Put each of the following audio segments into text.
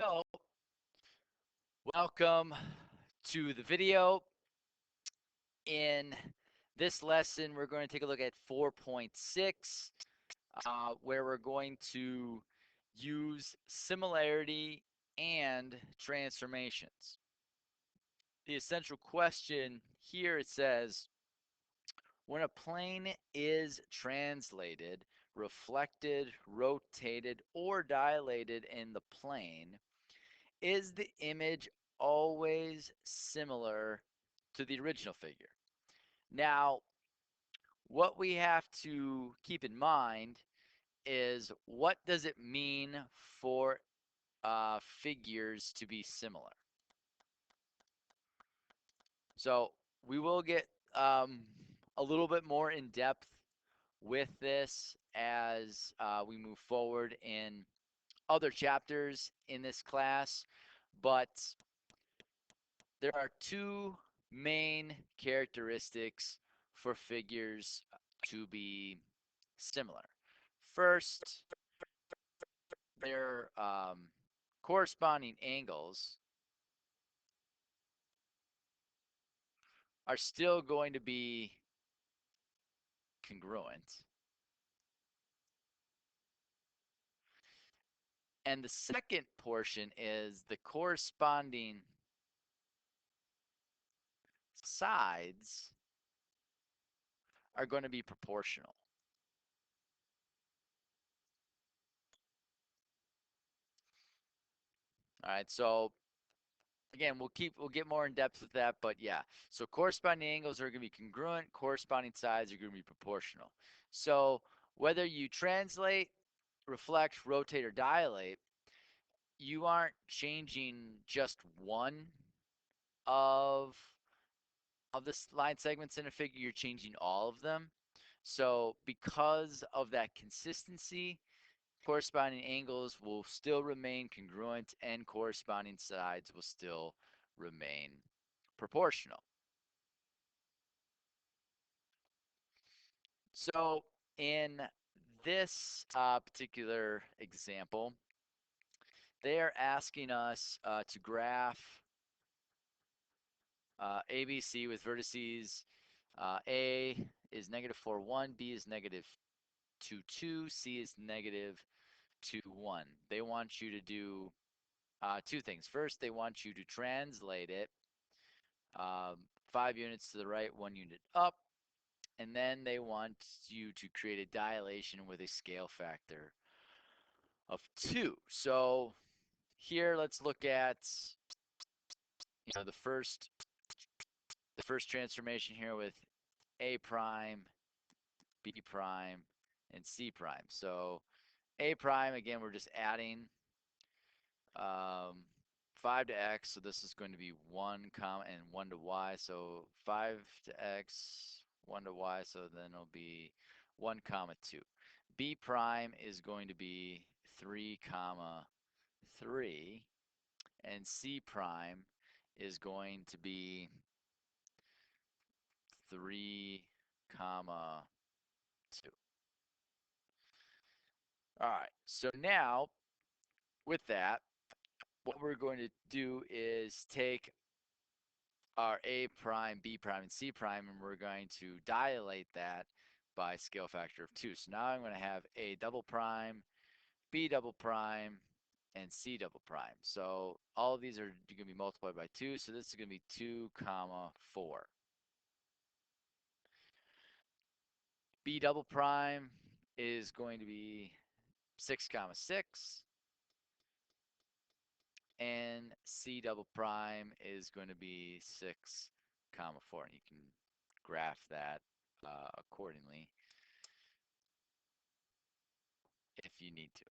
So, welcome to the video. In this lesson, we're going to take a look at 4.6, where we're going to use similarity and transformations. The essential question here, it says, when a plane is translated, reflected, rotated, or dilated in the plane, is the image always similar to the original figure? Now, what we have to keep in mind is, what does it mean for figures to be similar? So we will get a little bit more in depth with this as we move forward in other chapters in this class, but there are two main characteristics for figures to be similar. First, their corresponding angles are still going to be congruent. And the second portion is the corresponding sides are going to be proportional. All right, so again, we'll get more in depth with that, but yeah. So corresponding angles are going to be congruent, corresponding sides are going to be proportional. So whether you translate, reflect, rotate, or dilate, you aren't changing just one of the line segments in a figure, you're changing all of them. So because of that consistency, corresponding angles will still remain congruent and corresponding sides will still remain proportional. So in this particular example, they are asking us to graph ABC with vertices. A is negative 4, 1, B is negative 2, 2, C is negative 2, 1. They want you to do two things. First, they want you to translate it 5 units to the right, 1 unit up, and then they want you to create a dilation with a scale factor of 2. So here, let's look at the first transformation here with A prime, B prime, and C prime. So A prime, again, we're just adding um, 5 to x, so this is going to be 1 comma and 1 to y, so 5 to x, 1 to y, so then it'll be 1 comma 2. B prime is going to be 3 comma 3, and C prime is going to be 3 comma 2. All right, so now with that, what we're going to do is take our A prime, B prime, and C prime, and we're going to dilate that by scale factor of 2. So now I'm going to have A double prime, B double prime, and C double prime. So all of these are going to be multiplied by 2, so this is going to be 2 comma 4. B double prime is going to be 6 comma 6, and C double prime is going to be 6 comma 4. And you can graph that accordingly if you need to.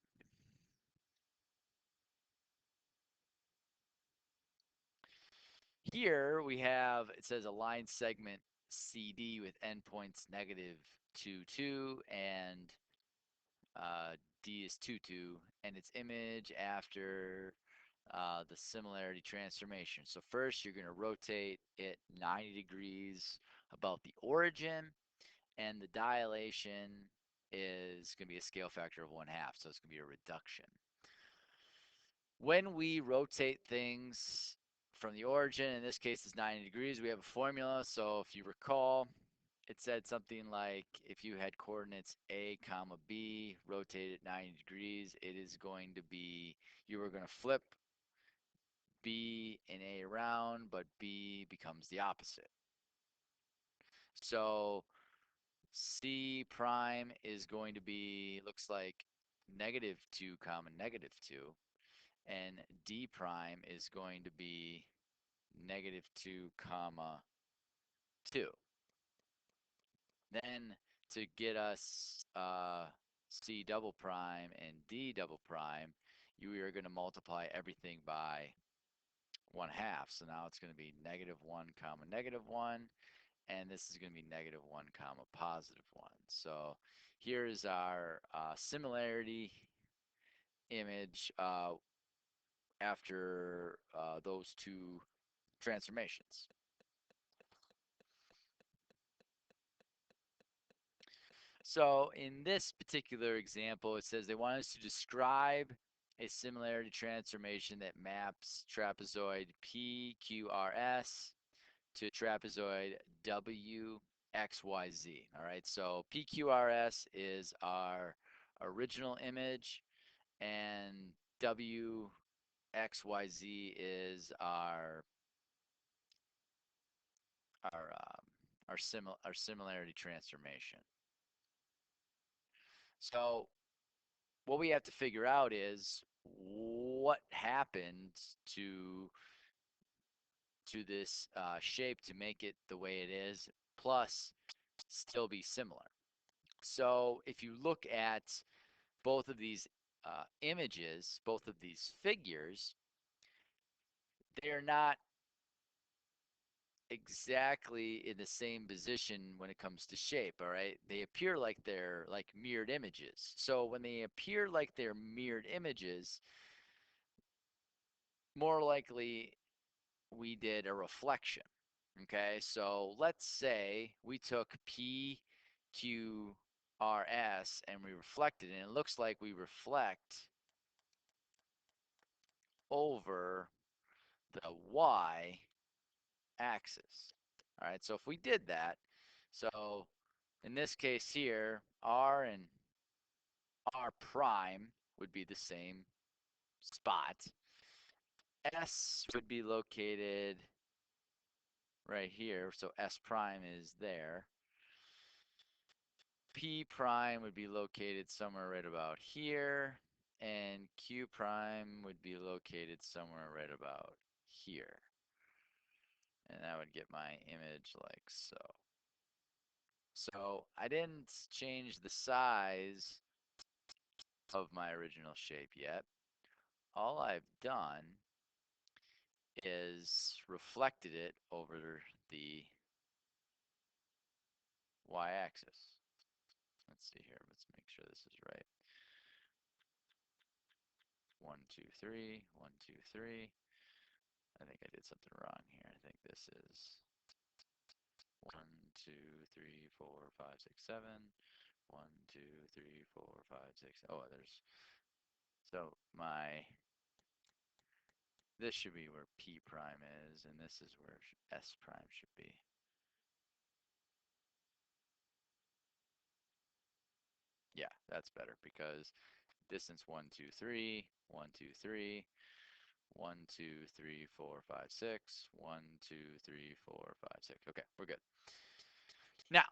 Here we have, it says a line segment CD with endpoints negative 2, 2, and D is 2, 2, and its image after the similarity transformation. So first you're going to rotate it 90 degrees about the origin, and the dilation is going to be a scale factor of 1/2, so it's going to be a reduction. when we rotate things from the origin, in this case is 90 degrees, we have a formula. So if you recall, it said something like if you had coordinates A comma B rotated 90 degrees, it is going to be, you were going to flip B and A around, but B becomes the opposite. So C prime is going to be, looks like -2 comma -2, and D prime is going to be -2 comma 2. Then to get us C double prime and D double prime, you are going to multiply everything by 1/2. So now it's going to be -1 comma -1, and this is going to be -1 comma +1. So here's our similarity image after those two transformations. So in this particular example, it says they want us to describe a similarity transformation that maps trapezoid PQRS to trapezoid WXYZ. All right, so PQRS is our original image, and WXYZ is our our similarity transformation. So what we have to figure out is what happened to this shape to make it the way it is, plus still be similar. So if you look at both of these images, both of these figures, they're not exactly in the same position when it comes to shape, all right? They appear like they're like mirrored images. So when they appear like they're mirrored images, more likely we did a reflection. Okay, so let's say we took PQRS and we reflected, and it looks like we reflect over the Y axis. All right, so if we did that, so in this case here, R and R prime would be the same spot. S would be located right here, so S prime is there. P prime would be located somewhere right about here, and Q prime would be located somewhere right about here. And that would get my image like so. So I didn't change the size of my original shape yet. All I've done is reflected it over the y-axis. Let's see here. Let's make sure this is right. 1, 2, 3, 1, 2, 3. I think I did something wrong here. I think this is 1, 2, 3, 4, 5, 6, 7. 1, 2, 3, 4, 5, 6. Oh, there's, so my, this should be where P prime is, and this is where S prime should be. Yeah, that's better because distance 1, 2, 3, 1, 2, 3, 1, 2, 3, 4, 5, 6, 1, 2, 3, 4, 5, 6. Okay, we're good. Now,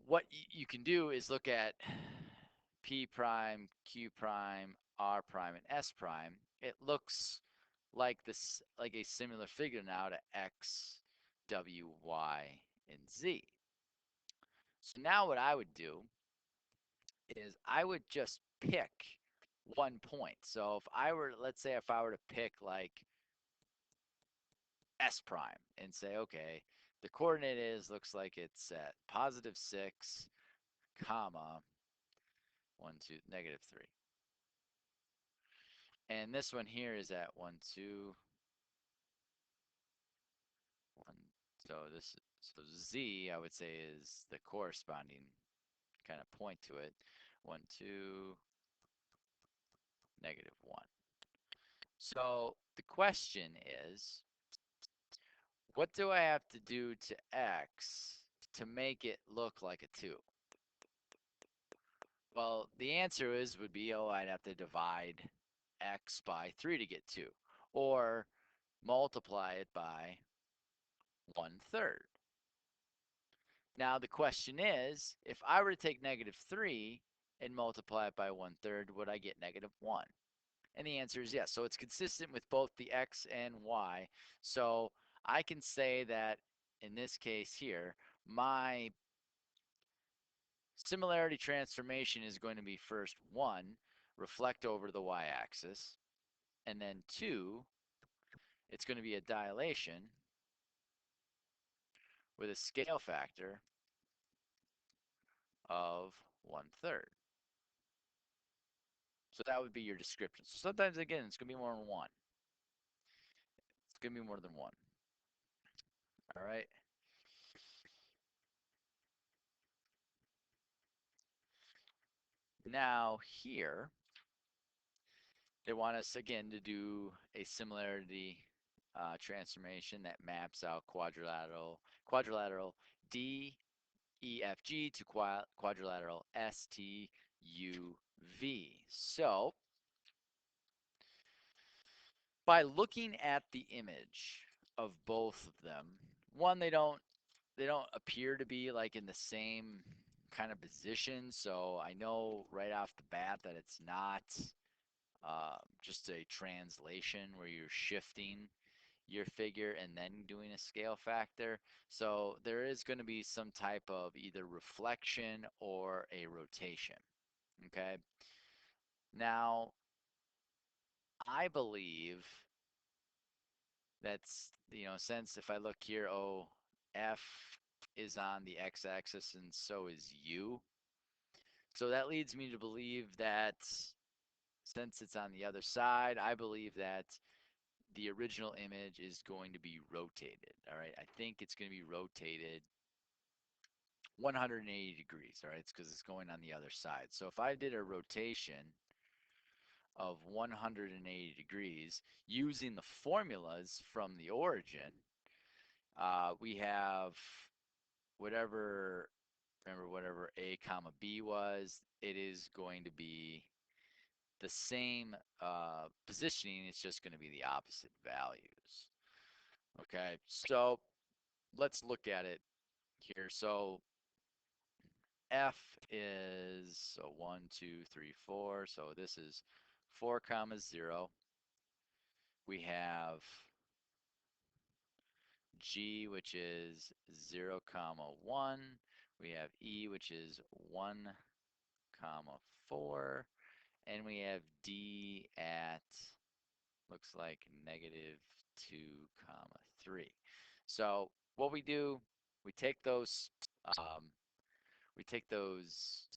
what you can do is look at P prime, Q prime, R prime, and S prime. It looks like this, like a similar figure now to X, W, Y, and Z. So now what I would do is I would just pick one point. So if I were, let's say if I were to pick like S prime and say, okay, the coordinate is, looks like it's at +6, comma, 1, 2, -3. And this one here is at 1, 2, 1. So this, so Z, I would say, is the corresponding kind of point to it. 1, 2, -1. So the question is, what do I have to do to x to make it look like a 2? Well, the answer would be, oh, I'd have to divide x by 3 to get 2, or multiply it by 1/3. Now the question is, if I were to take -3 and multiply it by 1/3, would I get -1? And the answer is yes. So it's consistent with both the x and y. So I can say that in this case here, my similarity transformation is going to be first 1, reflect over the y-axis, and then 2, it's going to be a dilation with a scale factor of 1/3. So that would be your description. So sometimes, again, it's going to be more than 1. It's going to be more than 1. All right. Now here, they want us, again, to do a similarity transformation that maps out quadrilateral D, E, F, G to quadrilateral S, T, U, V. So by looking at the image of both of them, one, they don't appear to be like in the same kind of position. So I know right off the bat that it's not just a translation where you're shifting your figure and then doing a scale factor. So there is going to be some type of either reflection or a rotation. Okay. Now, I believe that's, since if I look here, oh, F is on the x-axis and so is U. So that leads me to believe that since it's on the other side, I believe that the original image is going to be rotated. All right. I think it's going to be rotated 180 degrees. All right. It's because it's going on the other side. So if I did a rotation of 180 degrees using the formulas from the origin, we have whatever, remember whatever A comma B was, it is going to be the same positioning. It's just going to be the opposite values. Okay, so let's look at it here. So F is so 1, 2, 3, 4. So this is 4 comma 0. We have G, which is 0 comma 1. We have E, which is 1 comma 4. And we have D at, looks like -2 comma 3. So what we do, we take those um, we take those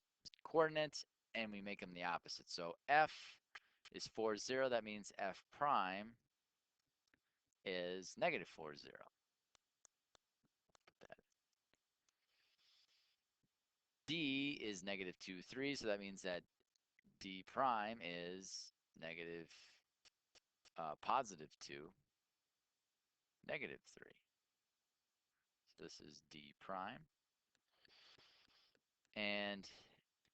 coordinates and we make them the opposite. So F is 4, 0. That means F prime is -4, 0. D is -2, 3. So that means that D prime is negative +2, -3. So this is D prime. And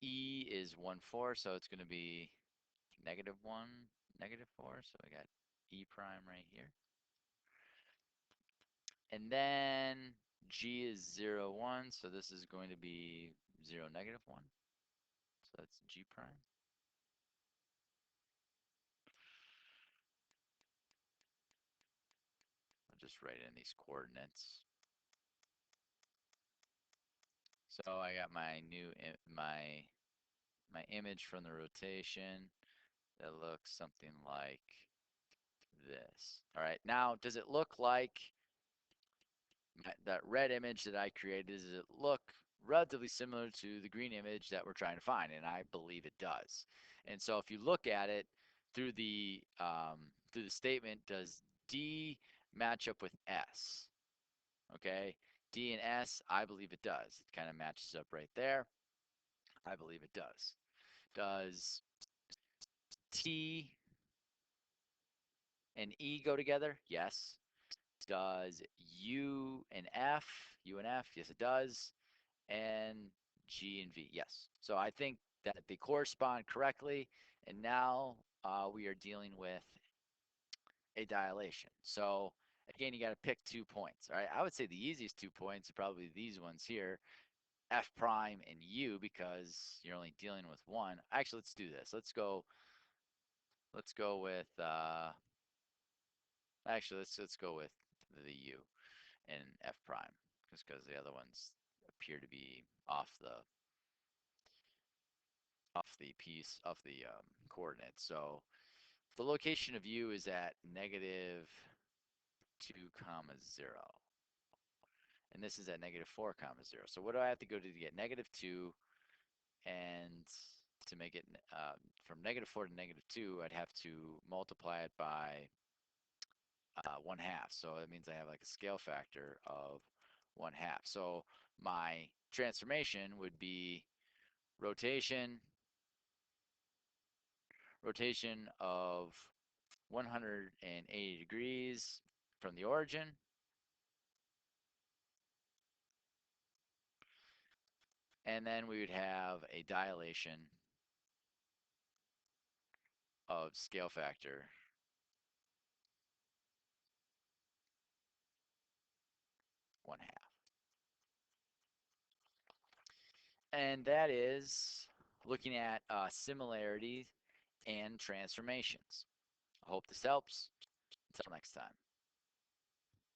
E is 1, 4. So it's going to be -1, -4. So we got E prime right here. And then G is 0, 1, so this is going to be 0, -1. So that's G prime. I'll just write in these coordinates. So I got my my image from the rotation that looks something like this. All right, now does it look like that red image that I created? Does it look relatively similar to the green image that we're trying to find? And I believe it does. And so if you look at it through the statement, does D match up with S? Okay, D and S, I believe it does. It kind of matches up right there. I believe it does. Does T and E go together? Yes. Does U and F? Yes, it does. And G and V, yes. So I think that they correspond correctly. And now we are dealing with a dilation. So again, you got to pick 2 points. All right. I would say the easiest 2 points are probably these ones here, F prime and U, because you're only dealing with one. Actually, let's do this. Let's go with actually let's go with the U and F prime, just because the other ones appear to be off the piece of the coordinates. So the location of U is at negative 2 comma 0. And this is at negative 4 comma 0. So what do I have to go to get negative 2? And to make it from negative 4 to negative 2, I'd have to multiply it by 1/2. So it means I have like a scale factor of 1/2. So my transformation would be rotation of 180 degrees from the origin. And then we would have a dilation of scale factor 1/2. And that is looking at similarities and transformations. I hope this helps. Until next time.